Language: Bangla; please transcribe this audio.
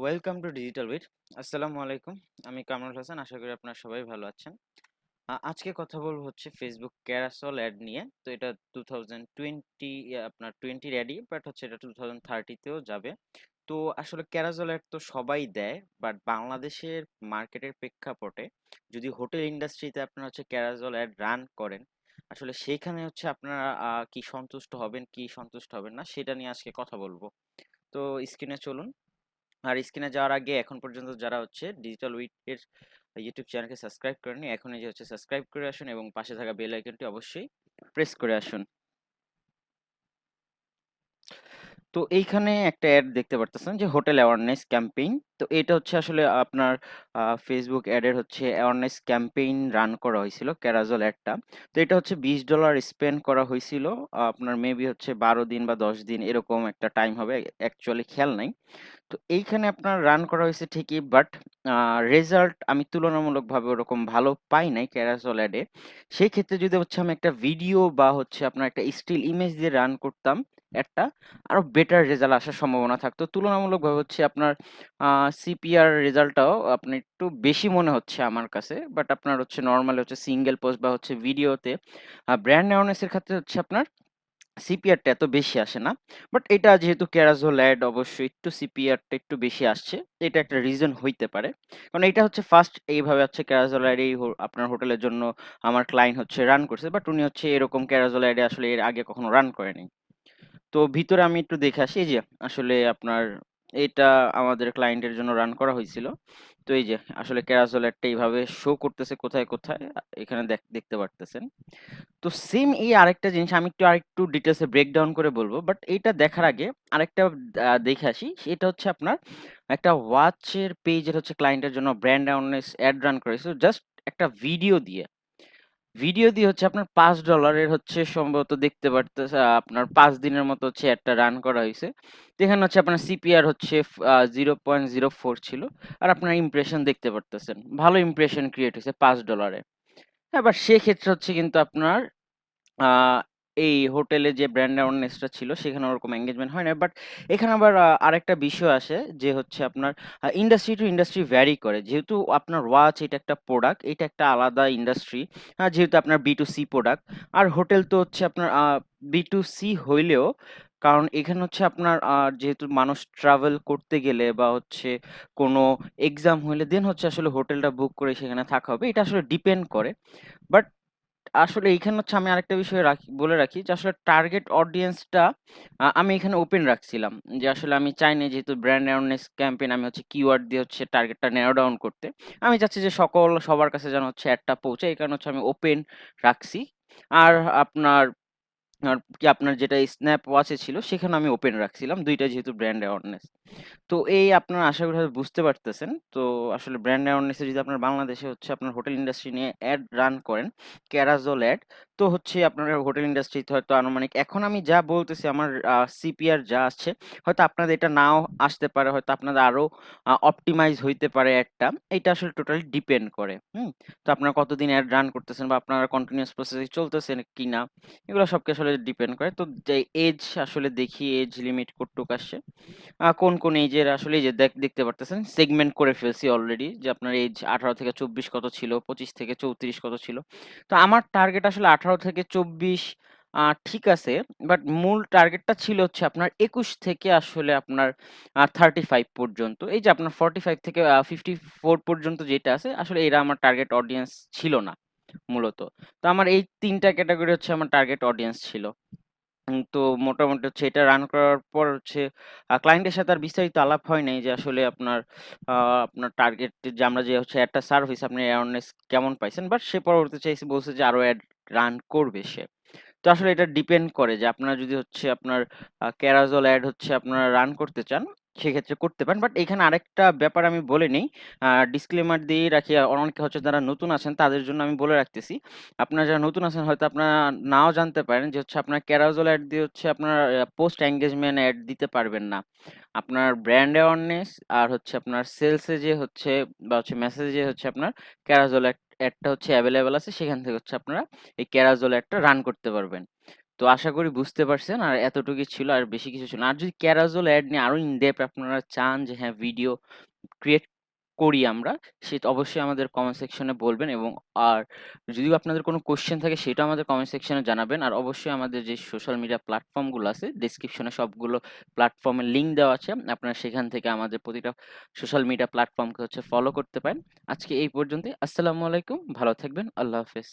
Welcome to digital wheat. আসসালামু আলাইকুম। আমি কামরুল হাসান। আশা করি আপনারা সবাই ভালো আছেন। আজকে কথা বলবো হচ্ছে ফেসবুক ক্যারাসল অ্যাড নিয়ে। তো এটা 2020 আপনার 20 রেডি, বাট হচ্ছে এটা 2030 তেও যাবে। তো আসলে ক্যারাসল অ্যাড তো সবাই দেয়, বাট বাংলাদেশের মার্কেটের প্রেক্ষাপটে যদি হোটেল ইন্ডাস্ট্রিতে আপনারা হচ্ছে ক্যারাসল অ্যাড রান করেন, আসলে সেইখানে হচ্ছে আপনারা কি সন্তুষ্ট হবেন কি সন্তুষ্ট হবেন না সেটা নিয়ে আজকে কথা বলবো। তো স্ক্রিনে চলুন। আর স্ক্রিনে যাওয়ার আগে এখন পর্যন্ত যারা হচ্ছে ডিজিটাল উইক এর ইউটিউব চ্যানেলকে সাবস্ক্রাইব করেননি, এখন এই যে হচ্ছে সাবস্ক্রাইব করে আসুন এবং পাশে থাকা বেল আইকনটি অবশ্যই প্রেস করে আসুন। তো এইখানে একটা অ্যাড দেখতে পারতেছেন যে হোটেল অ্যাওয়ারনেস ক্যাম্পেইন। তো এটা হচ্ছে আসলে আপনার ফেসবুক অ্যাডের হচ্ছে অ্যাওয়ারনেস ক্যাম্পেইন রান করা হয়েছিল ক্যারাজল অ্যাডটা। তো এটা হচ্ছে $20 স্পেন্ড করা হয়েছিল। আপনার মেবি হচ্ছে 12 দিন বা 10 দিন এরকম একটা টাইম হবে, অ্যাকচুয়ালি খেয়াল নাই। তো এইখানে আপনার রান করা হয়েছে ঠিকই, বাট রেজাল্ট আমি তুলনামূলকভাবে ওরকম ভালো পাই নাই ক্যারাসল অ্যাডে। সেই ক্ষেত্রে যদি হচ্ছে আমি একটা ভিডিও বা হচ্ছে আপনার একটা স্টিল ইমেজ দিয়ে রান করতাম একটা, আরো বেটার রেজাল্ট আসার সম্ভাবনা থাকতো। তুলনামূলকভাবে হচ্ছে আপনার সিপিআর রেজাল্টটাও আপনার একটু বেশি মনে হচ্ছে আমার কাছে, বাট আপনার হচ্ছে নর্মালি হচ্ছে সিঙ্গেল পোস্ট বা হচ্ছে ভিডিওতে ব্র্যান্ড অ্যাওয়ারনেস এর ক্ষেত্রে হচ্ছে আপনার সিপিআরটা এত বেশি আসে না। বাট এটা যেহেতু ক্যারাজো ল্যাড, অবশ্যই একটু সিপিআরটা একটু বেশি আসছে। এটা একটা রিজন হইতে পারে। কারণ এটা হচ্ছে ফার্স্ট এইভাবে হচ্ছে ক্যারাজো ল্যাড এই আপনার হোটেলের জন্য আমার ক্লায়েন্ট হচ্ছে রান করছে। বাট উনি হচ্ছে এরকম ক্যারাজো ল্যাডে আসলে এর আগে কখনো রান করেনি। তো ভিতরে আমি একটু দেখে আসি। এই যে আসলে আপনার এটা আমাদের ক্লায়েন্টের জন্য রান করা হয়েছিল। তো এই যে আসলে ক্যারাজো ল্যাডটা এইভাবে শো করতেছে কোথায়, কোথায় এখানে দেখতে পারতেছেন। তো সেম এই আরেকটা জিনিস আমি আরেকটু ডিটেইলসে ব্রেকডাউন করে বলবো। বাট এইটা দেখার আগে আরেকটা দেখে আসি। সেটা হচ্ছে আপনার একটা ওয়াচের পেজের হচ্ছে ক্লায়েন্টের জন্য ব্র্যান্ড অ্যাওয়ারনেস অ্যাড রান করেছে জাস্ট একটা ভিডিও দিয়ে। ভিডিও দিয়ে হচ্ছে আপনার $5 এর হচ্ছে সম্ভবত দেখতে পারতেছে আপনার 5 দিনের মতো হচ্ছে অ্যাডটা রান করা হইছে। তো এখানে হচ্ছে আপনার সিপিআর হচ্ছে 0.04 ছিল। আর আপনার ইমপ্রেশন দেখতে পারতেছেন। ভালো ইমপ্রেশন ক্রিয়েট হইছে $5 এ। হ্যাঁ, বাট সেক্ষেত্রে হচ্ছে কিন্তু আপনার আ এই হোটেলে যে ব্র্যান্ড অ্যাওয়ারনেস টা ছিল সেখানে ওরকম এনগেজমেন্ট হয় নাই। বাট এখানে আবার আরেকটা বিষয় আসে যে হচ্ছে আপনার ইন্ডাস্ট্রি টু ইন্ডাস্ট্রি ভ্যারি করে। যেহেতু আপনার ওয়াচ এটা একটা প্রোডাক্ট, এটা একটা আলাদা ইন্ডাস্ট্রি। যেহেতু আপনার B2C প্রোডাক্ট। আর হোটেল তো হচ্ছে আপনার B2C হইলেও, কারণ এখানে হচ্ছে আপনার যেহেতু মানুষ ট্রাভেল করতে গেলে বা হচ্ছে কোনো এক্সাম হইলে দেন হচ্ছে আসলে হোটেলটা বুক করে সেখানে থাকা হবে। এটা আসলে ডিপেন্ড করে। বাট আসলে এইখানে হচ্ছে আমি আরেকটা বিষয় বলে রাখি যে আসলে টার্গেট অডিয়েন্সটা আমি এখানে ওপেন রাখছিলাম। যে আসলে আমি চাই না, যেহেতু ব্র্যান্ড অ্যাওয়ারনেস ক্যাম্পেইন আমি হচ্ছে কিওয়ার্ড দিয়ে হচ্ছে টার্গেটটা ন্যারো ডাউন করতে। আমি চাচ্ছি যে সবার কাছে যেন হচ্ছে অ্যাডটা পৌঁছায়। এই কারণে হচ্ছে আমি ওপেন রাখছি। আর আপনার আপনার যেটা স্ন্যাপ ওয়াচে ছিল সেখানে আমি ওপেন রাখছিলাম। ২ টা যেহেতু ব্র্যান্ড অ্যাওয়ারনেস। তো এই আপনারা আশা করি হয়তো বুঝতে পারতেছেন। তো আসলে ব্র্যান্ড অ্যাওয়ারনেস এ যদি আপনার বাংলাদেশে হচ্ছে আপনার হোটেল ইন্ডাস্ট্রি নিয়ে অ্যাড রান করেন, ক্যারাজল অ্যাড, তো হচ্ছে আপনার হোটেল ইন্ডাস্ট্রিতে হয়তো আনুমানিক এখন আমি যা বলতেছি আমার সিপিআর যা আসছে, হয়তো আপনাদের এটা নাও আসতে পারে। হয়তো আপনাদের আরো অপটিমাইজ হইতে পারে অ্যাডটা। এটা আসলে টোটালি ডিপেন্ড করে। হুম? তো আপনারা কতদিন অ্যাড রান করতেছেন বা আপনারা কন্টিনিউয়াস প্রসেস এ চলতেছেন কিনা, এগুলো সবকে আসলে ডিপেন্ড করে। তো যে এজ আসলে দেখি এজ লিমিট কতটুক আসছে। কোন এজের আসলে এই যে দেখতে পারতেছেন সেগমেন্ট করে ফেলছি অলরেডি যে আপনার এজ 18 থেকে 24 কত ছিল, 25 থেকে 34 কত ছিল। তো আমার টার্গেট আসলে 18 থেকে 24 ঠিক আছে। বাট মূল টার্গেটটা ছিল হচ্ছে আপনার 21 থেকে আসলে আপনার 35 পর্যন্ত। এই যে আপনার 45 থেকে 54 পর্যন্ত যেটা আছে আসলে এরা আমার টার্গেট অডিয়েন্স ছিল না মূলত। তো আমার এই ৩ টা ক্যাটেগরি হচ্ছে আমার টার্গেট অডিয়েন্স ছিল। তো মোটামুটি হচ্ছে এটা রান করার পর হচ্ছে ক্লায়েন্টের সাথে আর বিস্তারিত আলাপ হয় নাই যে আসলে আ আপনার টার্গেট যে আমরা যে হচ্ছে এডটা সার্ভিস আপনি অ্যাওয়ারনেস কেমন পাইছেন? বাট সে পরবর্তীতে চাইছে বলছে যে আরো এড রান করবে সে। তো আসলে এটা ডিপেন্ড করে যে আপনারা যদি হচ্ছে আপনার Carousel এড হচ্ছে আপনারা রান করতে চান, সেক্ষেত্রে করতে পারেন। বাট এখানে আরেকটা ব্যাপার আমি বলে নেই। ডিসক্লেমার দিয়েই রাখি। অনেকে হচ্ছে যারা নতুন আছেন তাদের জন্য আমি বলে রাখতেছি। আপনারা যারা নতুন আছেন হয়তো আপনারা নাও জানতে পারেন যে হচ্ছে আপনার Carousel এড দিয়ে হচ্ছে আপনার পোস্ট এনগেজমেন্ট এড দিতে পারবেন না। আপনার ব্র্যান্ড অ্যাওয়ারনেস আর হচ্ছে আপনার সেলস এ যে হচ্ছে বা হচ্ছে মেসেজে হচ্ছে আপনার Carousel এডটা হচ্ছে এভেইলেবল আছে। সেখান থেকে হচ্ছে আপনারা এই Carousel এডটা রান করতে পারবেন। তো আশা করি বুঝতে পারছেন। আর এতটুকুই ছিল, আর বেশি কিছু ছিল না। আর যদি Carousel অ্যাড নিয়ে আরো ইন ডেপথ আপনারা চান যে হ্যাঁ, ভিডিও ক্রিয়েট করি আমরা, সেটা অবশ্যই আমাদের কমেন্ট সেকশনে বলবেন। এবং আর যদিও আপনাদের কোনো কোয়েশ্চেন থাকে সেটাও আমাদের কমেন্ট সেকশনে জানাবেন। আর অবশ্যই আমাদের যে সোশ্যাল মিডিয়া প্ল্যাটফর্মগুলো আছে, ডেসক্রিপশনে সবগুলো প্ল্যাটফর্মের লিঙ্ক দেওয়া আছে। আপনারা সেখান থেকে আমাদের প্রতিটা সোশ্যাল মিডিয়া প্ল্যাটফর্মকে হচ্ছে ফলো করতে পারেন। আজকে এই পর্যন্তই। আসসালামু আলাইকুম। ভালো থাকবেন। আল্লাহ হাফেজ।